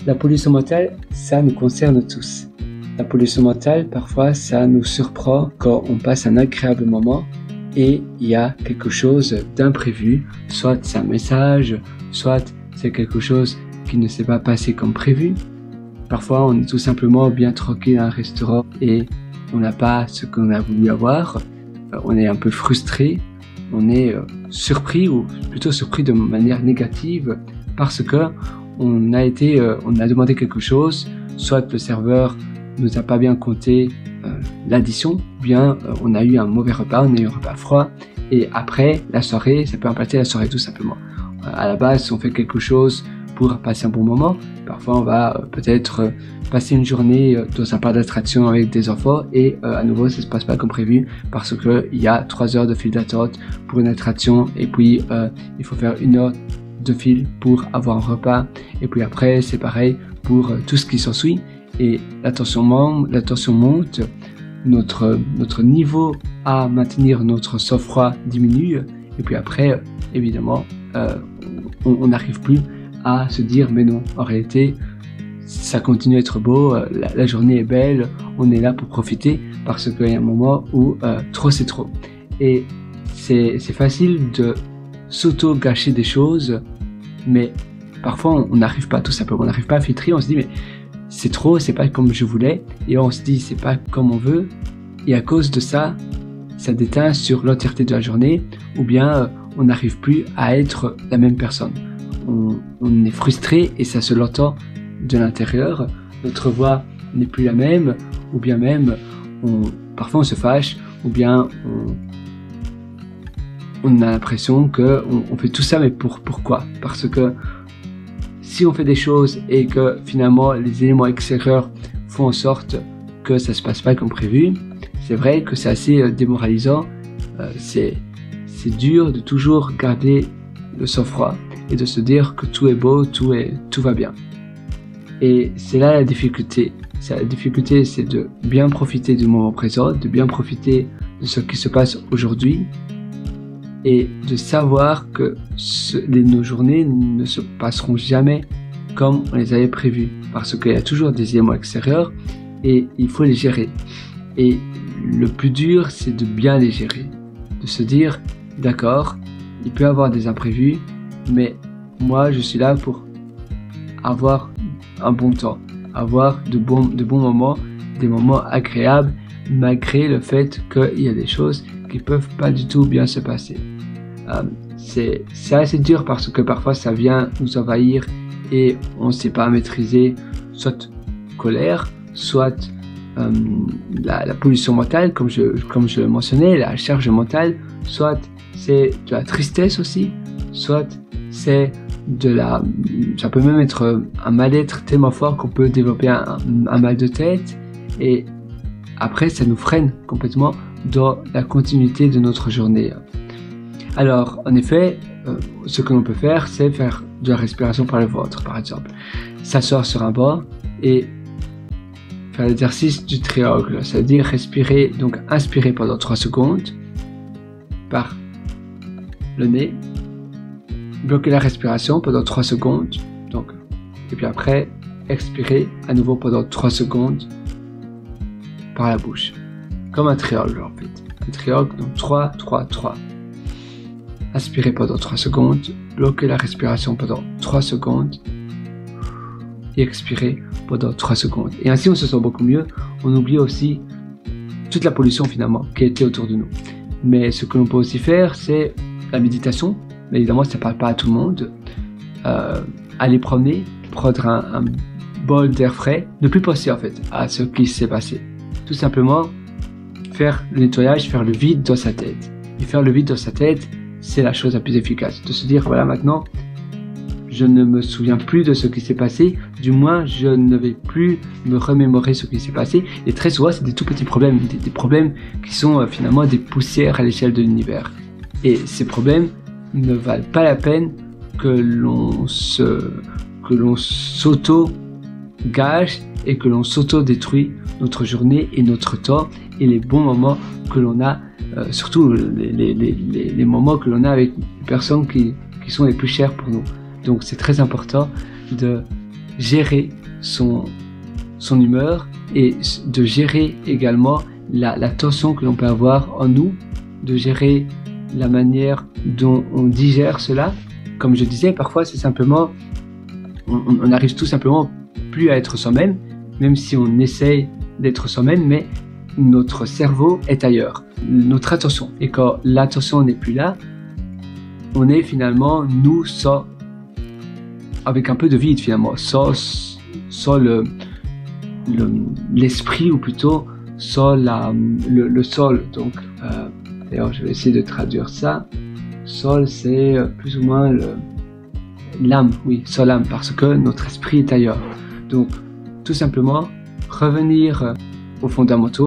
La pollution mentale, ça nous concerne tous. La pollution mentale, parfois, ça nous surprend quand on passe un agréable moment et il y a quelque chose d'imprévu, soit c'est un message, soit c'est quelque chose qui ne s'est pas passé comme prévu. Parfois, on est tout simplement bien tranquille à un restaurant et on n'a pas ce qu'on a voulu avoir. On est un peu frustré, on est surpris ou plutôt surpris de manière négative parce que on a demandé quelque chose, soit le serveur nous a pas bien compté l'addition, ou bien on a eu un mauvais repas, on a eu un repas froid, et après la soirée, ça peut impacter la soirée tout simplement. À la base, on fait quelque chose pour passer un bon moment. Parfois, on va peut-être passer une journée dans un parc d'attractions avec des enfants et à nouveau, ça se passe pas comme prévu parce que il y a 3 heures de file d'attente pour une attraction et puis il faut faire 1 heure de file pour avoir un repas et puis après c'est pareil pour tout ce qui s'ensuit et la tension monte, notre niveau à maintenir notre sang-froid diminue et puis après évidemment on n'arrive plus à se dire mais non, en réalité ça continue à être beau, la journée est belle, on est là pour profiter parce qu'il y a un moment où trop c'est trop et c'est facile de s'auto-gâcher des choses, mais parfois on n'arrive pas, tout simplement, on n'arrive pas à filtrer, on se dit mais c'est trop, c'est pas comme je voulais, et on se dit c'est pas comme on veut, et à cause de ça, ça déteint sur l'entièreté de la journée, ou bien on n'arrive plus à être la même personne. On est frustré et ça se l'entend de l'intérieur, notre voix n'est plus la même, ou bien même parfois on se fâche, ou bien on a l'impression que on fait tout ça mais pourquoi? Parce que si on fait des choses et que finalement les éléments extérieurs font en sorte que ça se passe pas comme prévu, c'est vrai que c'est assez démoralisant, c'est dur de toujours garder le sang-froid et de se dire que tout est beau, tout va bien. Et c'est là la difficulté. La difficulté, c'est de bien profiter du moment présent, de bien profiter de ce qui se passe aujourd'hui et de savoir que nos journées ne se passeront jamais comme on les avait prévues parce qu'il y a toujours des éléments extérieurs et il faut les gérer. Et le plus dur, c'est de bien les gérer, de se dire d'accord, il peut y avoir des imprévus, mais moi je suis là pour avoir un bon temps, avoir de bons moments, des moments agréables, malgré le fait qu'il y a des choses qui peuvent pas du tout bien se passer. C'est assez dur parce que parfois ça vient nous envahir et on ne sait pas maîtriser soit colère, soit la pollution mentale, comme je le mentionnais, la charge mentale, soit c'est de la tristesse aussi, soit c'est ça peut même être un mal-être tellement fort qu'on peut développer un mal de tête et après ça nous freine complètement dans la continuité de notre journée. Alors en effet, ce que l'on peut faire, c'est faire de la respiration par le ventre par exemple. S'asseoir sur un banc et faire l'exercice du triangle, c'est-à-dire respirer, donc inspirer pendant 3 secondes par le nez, bloquer la respiration pendant 3 secondes, donc, et puis après, expirer à nouveau pendant 3 secondes par la bouche. Comme un triangle en fait. Un triangle, donc 3, 3, 3. Inspirer pendant 3 secondes, bloquer la respiration pendant 3 secondes et expirer pendant 3 secondes. Et ainsi on se sent beaucoup mieux, on oublie aussi toute la pollution finalement qui était autour de nous. Mais ce que l'on peut aussi faire, c'est la méditation. Mais évidemment, ça ne parle pas à tout le monde. Aller promener, prendre un bol d'air frais, ne plus penser en fait à ce qui s'est passé. Tout simplement, faire le nettoyage, faire le vide dans sa tête. Et faire le vide dans sa tête, c'est la chose la plus efficace. De se dire, voilà, maintenant, je ne me souviens plus de ce qui s'est passé, du moins, je ne vais plus me remémorer ce qui s'est passé. Et très souvent, c'est des tout petits problèmes, des problèmes qui sont finalement des poussières à l'échelle de l'univers. Et ces problèmes ne valent pas la peine que l'on s'auto-gâche et que l'on s'auto-détruit notre journée et notre temps et les bons moments que l'on a, surtout les moments que l'on a avec les personnes qui sont les plus chères pour nous. Donc c'est très important de gérer son humeur et de gérer également la tension que l'on peut avoir en nous, de gérer la manière dont on digère cela. Comme je disais, parfois c'est simplement, on n'arrive tout simplement plus à être soi-même, même si on essaye d'être soi-même, mais notre cerveau est ailleurs, notre attention. Et quand l'attention n'est plus là, on est finalement, nous, avec un peu de vide finalement, sans l'esprit, ou plutôt sans le sol. Donc, d'ailleurs, je vais essayer de traduire ça. Sol, c'est plus ou moins l'âme, oui, sol âme, parce que notre esprit est ailleurs. Donc, tout simplement, revenir aux fondamentaux.